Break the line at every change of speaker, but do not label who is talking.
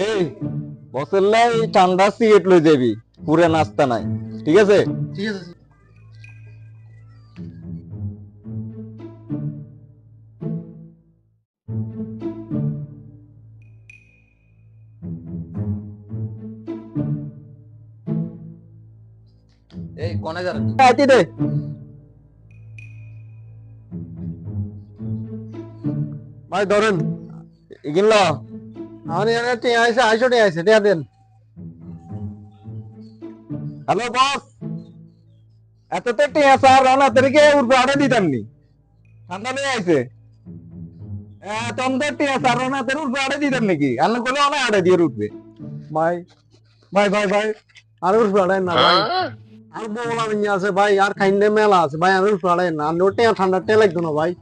এই বসের লাই ঠান্ডা সিগারেট লই যাবি, পুরা নাস্তা নাই, ঠিক আছে?
ঠিক আছে।
এই কোনে যার
আইতি দে ভাই, ধরেন এগিন ল।
আমার এখানে টিয়া আছে, 250 টিয়া আছে, টিয়া দেন।
হ্যালো বস, এত তো টিয়া স্যার রানা তেরিকে উঠবে আড়ে দিতাম নি, ঠান্ডা নিয়ে আইছে। তোমাদের টিয়া স্যার রানা তের উঠবে আড়ে দিতাম নাকি? আন্ন করলে অনেক আড়ে দিয়ে উঠবে।
ভাই ভাই ভাই ভাই, আর উঠ পড়াই না ভাই, আর বলা আছে ভাই, আর খাইন্দে মেলা আছে ভাই, আর উঠ পড়াই না, আর টিয়া ঠান্ডা টিয়া লাগতো না ভাই।